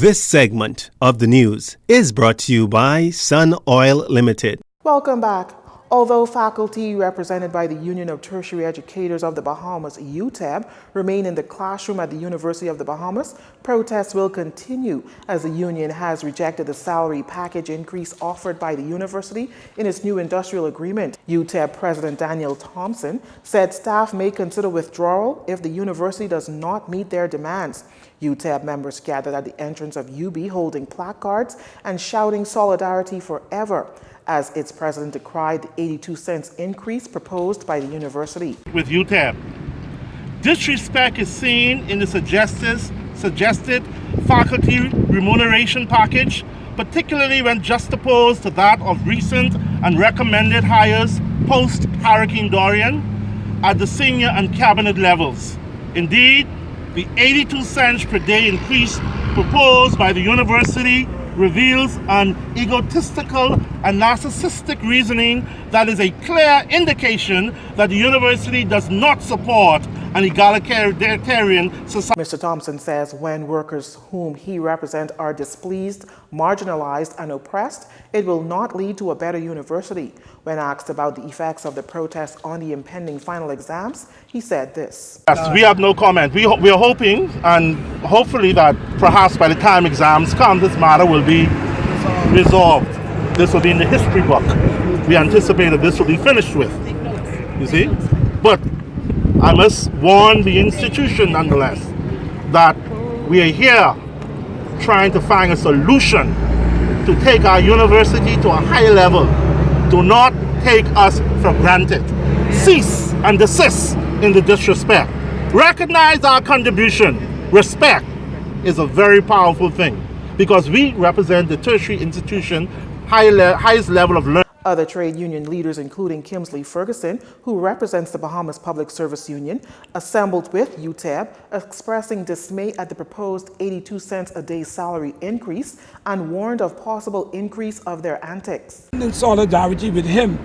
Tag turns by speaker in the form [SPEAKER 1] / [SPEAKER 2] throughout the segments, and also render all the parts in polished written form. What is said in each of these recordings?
[SPEAKER 1] This segment of the news is brought to you by Sun Oil Limited.
[SPEAKER 2] Welcome back. Although faculty represented by the Union of Tertiary Educators of the Bahamas, UTEB, remain in the classroom at the University of the Bahamas, protests will continue as the union has rejected the salary package increase offered by the university in its new industrial agreement. UTEB President Daniel Thompson said staff may consider withdrawal if the university does not meet their demands. UTEB members gathered at the entrance of UB holding placards and shouting "Solidarity Forever," as its president decried the 82 cents increase proposed by the university.
[SPEAKER 3] With UTEB, disrespect is seen in the suggested faculty remuneration package, particularly when juxtaposed to that of recent and recommended hires post-Hurricane Dorian at the senior and cabinet levels. Indeed, the 82 cents per day increase proposed by the university reveals an egotistical and narcissistic reasoning that is a clear indication that the university does not support an egalitarian society.
[SPEAKER 2] Mr. Thompson says when workers whom he represents are displeased, marginalized, and oppressed, it will not lead to a better university. When asked about the effects of the protests on the impending final exams, he said this.
[SPEAKER 3] Yes, we have no comment. We are hoping and hopefully that perhaps by the time exams come, this matter will be resolved. This will be in the history book. We anticipate that this will be finished with, you see? But I must warn the institution nonetheless that we are here trying to find a solution to take our university to a higher level. Do not take us for granted. Cease and desist in the disrespect. Recognize our contribution. Respect is a very powerful thing because we represent the tertiary institution, highest level of learning.
[SPEAKER 2] Other trade union leaders, including Kimsley Ferguson, who represents the Bahamas Public Service Union, assembled with UTEB, expressing dismay at the proposed 82 cents a day salary increase and warned of possible increase of their antics.
[SPEAKER 4] In solidarity with him,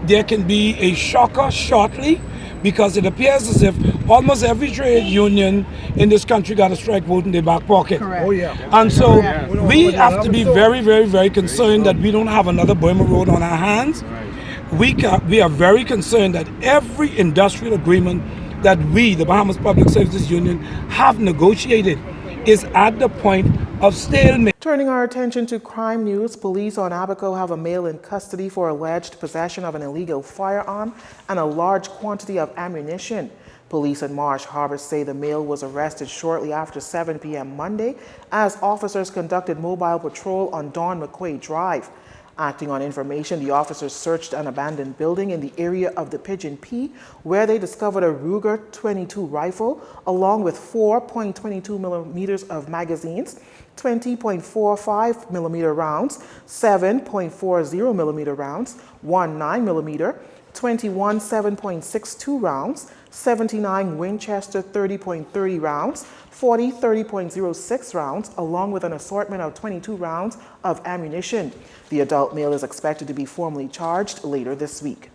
[SPEAKER 4] there can be a shocker shortly because it appears as if almost every trade union in this country got a strike vote in their back pocket.
[SPEAKER 2] Correct.
[SPEAKER 4] Oh, yeah. And so we have to be very, very, very concerned that we don't have another Burma Road on our hands. We are very concerned that every industrial agreement that we, the Bahamas Public Services Union, have negotiated is at the point of stalemate.
[SPEAKER 2] Turning our attention to crime news, police on Abaco have a male in custody for alleged possession of an illegal firearm and a large quantity of ammunition. Police in Marsh Harbor say the male was arrested shortly after 7 p.m. Monday as officers conducted mobile patrol on Don McQuay Drive. Acting on information, the officers searched an abandoned building in the area of the Pigeon P, where they discovered a Ruger .22 rifle, along with 4.22 millimeters of magazines, 20.45 millimeter rounds, 7.40 millimeter rounds, 19 millimeter, 21 7.62 rounds, 79 Winchester 30.30 rounds, 40 30.06 rounds, along with an assortment of 22 rounds of ammunition. The adult male is expected to be formally charged later this week.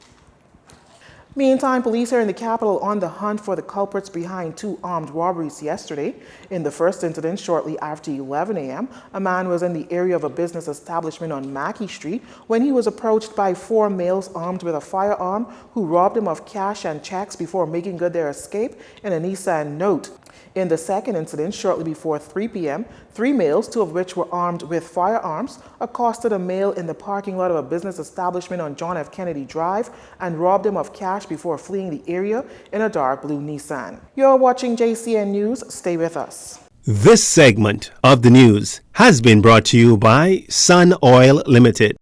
[SPEAKER 2] Meantime, police here in the capital on the hunt for the culprits behind two armed robberies yesterday. In the first incident, shortly after 11 a.m., a man was in the area of a business establishment on Mackey Street when he was approached by four males armed with a firearm who robbed him of cash and checks before making good their escape in a Nissan Note. In the second incident, shortly before 3 p.m., three males, two of which were armed with firearms, accosted a male in the parking lot of a business establishment on John F. Kennedy Drive and robbed him of cash before fleeing the area in a dark blue Nissan. You're watching JCN News. Stay with us.
[SPEAKER 1] This segment of the news has been brought to you by Sun Oil Limited.